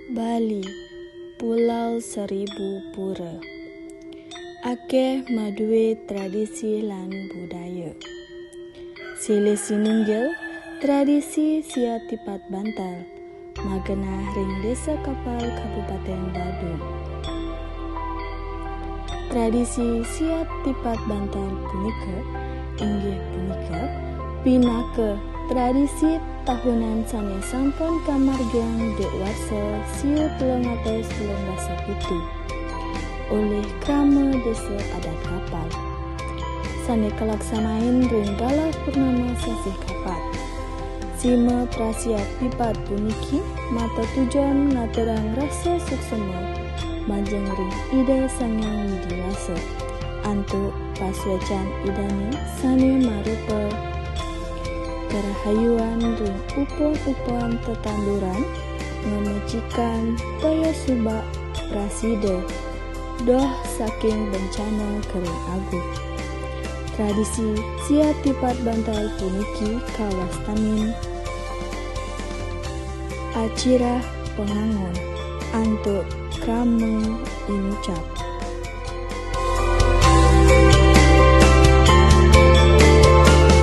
Bali, Pulau Seribu Pura. Akeh maduwe tradisi lan budaya. Silih sinunggil tradisi sia tipat bantal magenah ring Desa Kapal Kabupaten Badung. Tradisi sia tipat bantal punika inggih punika pinaka tradisi tahunan sanes sampun kamargian dek warsa siu 317 oleh Krama Desa Adat Kapal. Sane kelaksanain ring galah purnama sasih kapal. Sima prasiat pipat puniki mata tujuan ngaturang rasa suksema majeng ring ida sangyang widiwasa antuk paswecan idani sane marupa kerahayuan ring upung-upung tetanduran ngemucikan toya subak prasida doh saking bencana kering agung. Tradisi sia tipat bantal puniki kawastanin acirah pengangon antuk krama inucap.